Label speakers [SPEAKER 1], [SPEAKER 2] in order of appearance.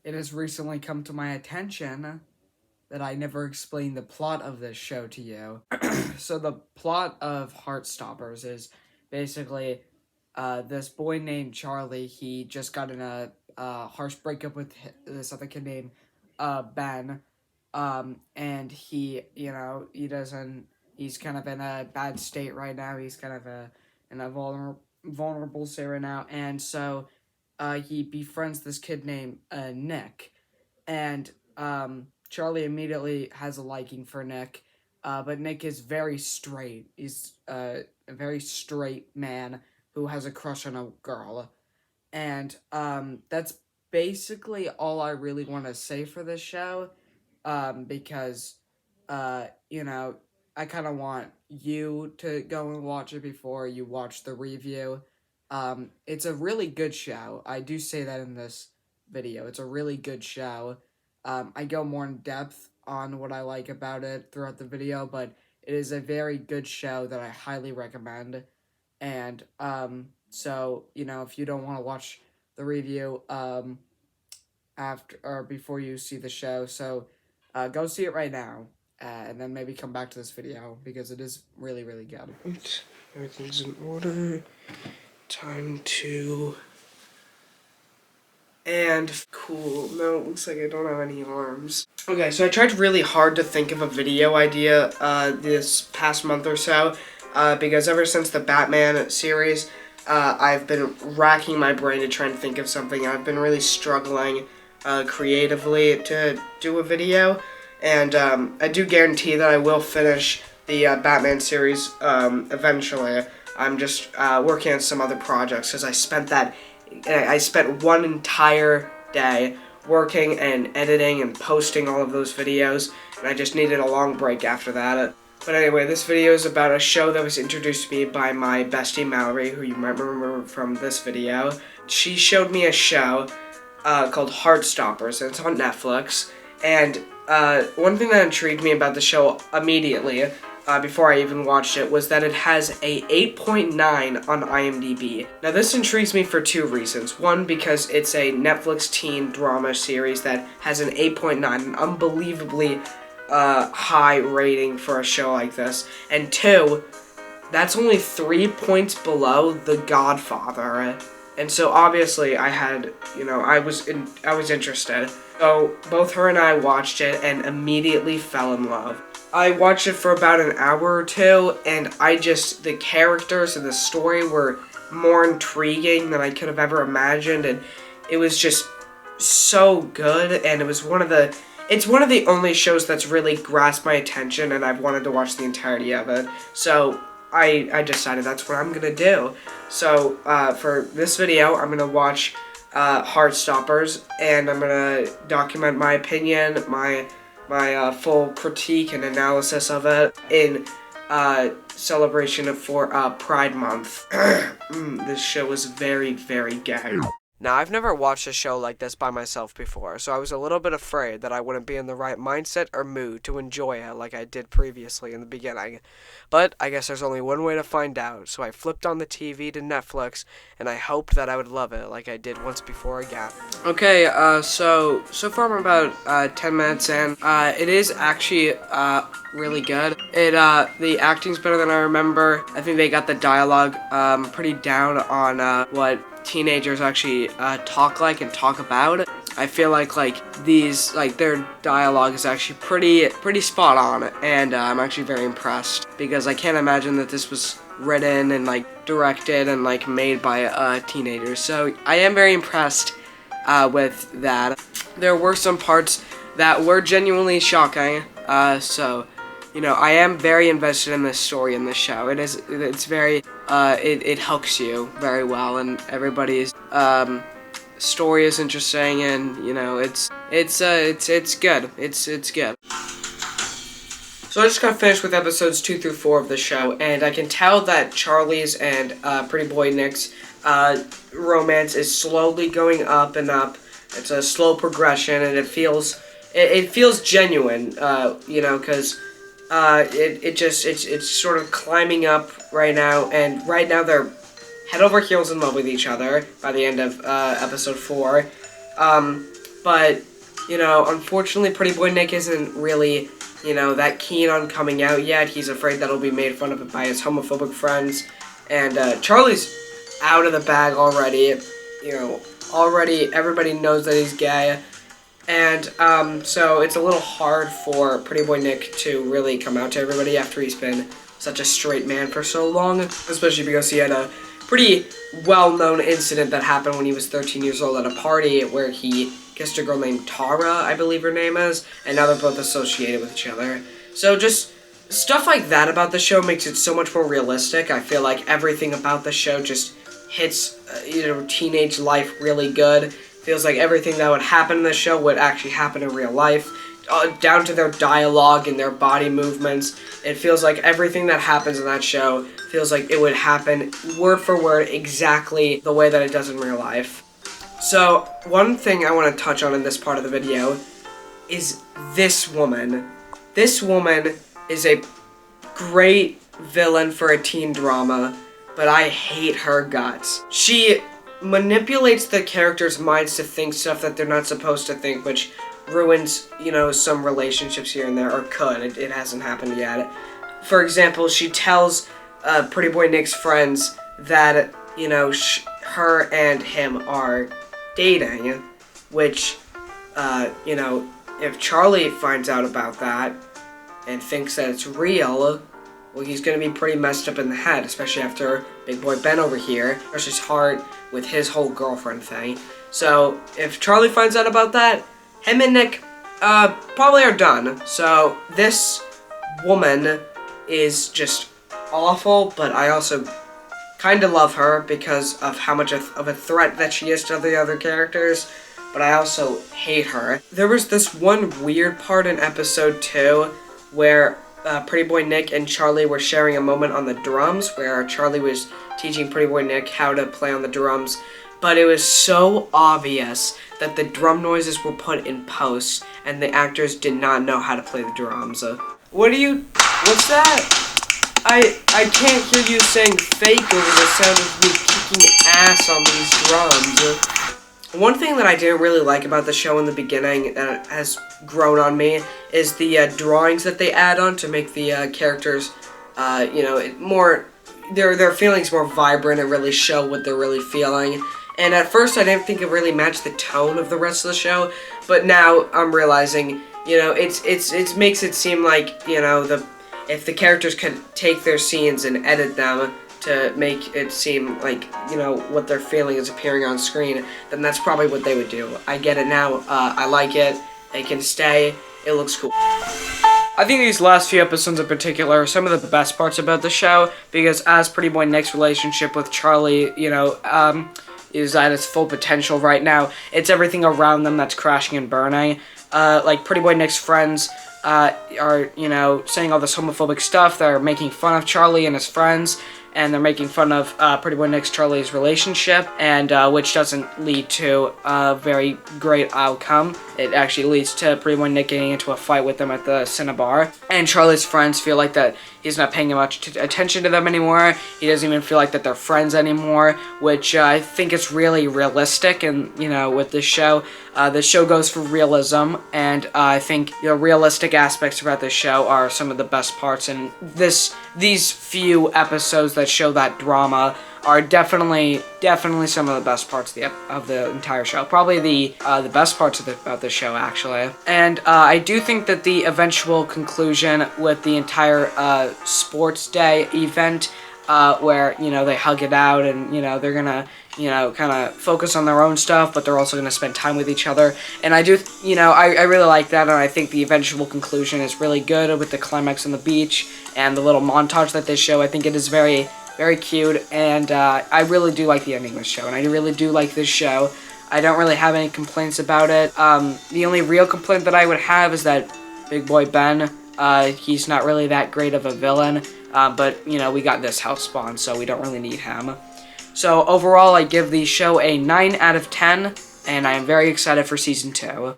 [SPEAKER 1] it has recently come to my attention that I never explained the plot of this show to you. So the plot of Heartstoppers is basically this boy named Charlie. He just got in a harsh breakup with this other kid named Ben, and he's kind of in a bad state right now. He's kind of in a vulnerable state right now, and so he befriends this kid named Nick, and Charlie immediately has a liking for Nick, but Nick is very straight. He's a very straight man who has a crush on a girl, and that's basically all I really want to say for this show, because I kind of want you to go and watch it before you watch the review. It's a really good show. I do say that in this video. It's a really good show. I go more in depth on what I like about it throughout the video, but it is a very good show that I highly recommend. And so if you don't want to watch the review after or before you see the show, so go see it right now, and then maybe come back to this video because it is really, really good.
[SPEAKER 2] Everything's in order. Time to... And cool. No, it looks like I don't have any alarms. Okay, so I tried really hard to think of a video idea this past month or so, because ever since the Batman series, I've been racking my brain to try and think of something. I've been really struggling creatively to do a video, and I do guarantee that I will finish the Batman series eventually. I'm just working on some other projects because I spent one entire day working and editing and posting all of those videos, and I just needed a long break after that. But anyway, this video is about a show that was introduced to me by my bestie Mallory, who you might remember from this video. She showed me a show called HeartStoppers, and it's on Netflix. And one thing that intrigued me about the show immediately, before I even watched it, was that it has a 8.9 on IMDb. Now this intrigues me for two reasons. One, because it's a Netflix teen drama series that has an 8.9, an unbelievably high rating for a show like this. And two, that's only 3 points below The Godfather. And so obviously I was interested. So both her and I watched it and immediately fell in love. I watched it for about an hour or two, and the characters and the story were more intriguing than I could have ever imagined, and it was just so good, and it's one of the only shows that's really grasped my attention, and I've wanted to watch the entirety of it. So I decided that's what I'm gonna do. So for this video, I'm gonna watch Heartstoppers, and I'm gonna document my opinion, my full critique and analysis of it in celebration for Pride Month. This show is very, very gay. Now, I've never watched a show like this by myself before, so I was a little bit afraid that I wouldn't be in the right mindset or mood to enjoy it like I did previously in the beginning. But I guess there's only one way to find out, so I flipped on the TV to Netflix, and I hoped that I would love it like I did once before again. Okay, so far I'm about 10 minutes in. It is actually really good. The acting's better than I remember. I think they got the dialogue pretty down on what teenagers actually talk like and talk about. I feel like their dialogue is actually pretty spot on, and I'm actually very impressed because I can't imagine that this was written and directed and made by teenagers. So I am very impressed with that. There were some parts that were genuinely shocking. So I am very invested in this story in this show. It's very it hooks you very well, and everybody's story is interesting, and it's good. It's good. So I just got finished with episodes 2 through 4 of the show, and I can tell that Charlie's and Pretty Boy Nick's romance is slowly going up and up. It's a slow progression, and it feels genuine, because it's sort of climbing up right now, and right now they're head over heels in love with each other by the end of episode 4. but, you know, unfortunately Pretty Boy Nick isn't really, you know, that keen on coming out yet. He's afraid that he'll be made fun of by his homophobic friends, and Charlie's out of the bag already. You know, already everybody knows that he's gay, and so it's a little hard for Pretty Boy Nick to really come out to everybody after he's been such a straight man for so long, especially because he had a pretty well-known incident that happened when he was 13 years old at a party where he kissed a girl named Tara, I believe her name is, and now they're both associated with each other. So just stuff like that about the show makes it so much more realistic. I feel like everything about the show just hits, you know, teenage life really good. Feels like everything that would happen in the show would actually happen in real life. Down to their dialogue and their body movements. It feels like everything that happens in that show feels like it would happen word for word exactly the way that it does in real life. So, one thing I want to touch on in this part of the video is this woman. This woman is a great villain for a teen drama, but I hate her guts. She manipulates the characters' minds to think stuff that they're not supposed to think, which ruins, you know, some relationships here and there, or could. It hasn't happened yet. For example, she tells Pretty Boy Nick's friends that, you know, her and him are dating, which, you know, if Charlie finds out about that and thinks that it's real, well, he's gonna be pretty messed up in the head, especially after Big Boy Ben over here crushed his heart with his whole girlfriend thing. So, if Charlie finds out about that, him and Nick probably are done. So, this woman is just awful, but I also kind of love her because of how much of a threat that she is to the other characters, but I also hate her. There was this one weird part in episode 2 where Pretty Boy Nick and Charlie were sharing a moment on the drums, where Charlie was teaching Pretty Boy Nick how to play on the drums, but it was so obvious that the drum noises were put in post, and the actors did not know how to play the drums. What's that? I can't hear you saying fake over the sound of me kicking ass on these drums. One thing that I didn't really like about the show in the beginning that has grown on me is the drawings that they add on to make the characters, you know, more, their feelings more vibrant and really show what they're really feeling. And at first I didn't think it really matched the tone of the rest of the show, but now I'm realizing, you know, it makes it seem like, you know, if the characters could take their scenes and edit them to make it seem like, you know, what they're feeling is appearing on screen, then that's probably what they would do. I get it now. I like it. It can stay. It looks cool. I think these last few episodes in particular are some of the best parts about the show, because as Pretty Boy Nick's relationship with Charlie, you know, is at its full potential right now, it's everything around them that's crashing and burning. Like, Pretty Boy Nick's friends are, you know, saying all this homophobic stuff. They're making fun of Charlie and his friends, and they're making fun of Pretty Boy Nick's Charlie's relationship, and which doesn't lead to a very great outcome. It actually leads to Pretty Boy Nick getting into a fight with them at the Cinnabar, and Charlie's friends feel like that he's not paying much attention to them anymore. He doesn't even feel like that they're friends anymore, which I think is really realistic. And, you know, with this show goes for realism, and I think the realistic aspects about this show are some of the best parts, and these few episodes that show that drama are definitely some of the best parts of the entire show. Probably the best parts of the show, actually. And I do think that the eventual conclusion with the entire sports day event, where, you know, they hug it out, and, you know, they're gonna, you know, kind of focus on their own stuff, but they're also gonna spend time with each other. And I do, you know, I really like that, and I think the eventual conclusion is really good with the climax on the beach and the little montage that they show. I think it is very, very cute, and I really do like the ending of this show, and I really do like this show. I don't really have any complaints about it. The only real complaint that I would have is that Big Boy Ben, he's not really that great of a villain, but, you know, we got this house spawn, so we don't really need him. So overall, I give the show a 9 out of 10, and I am very excited for Season 2.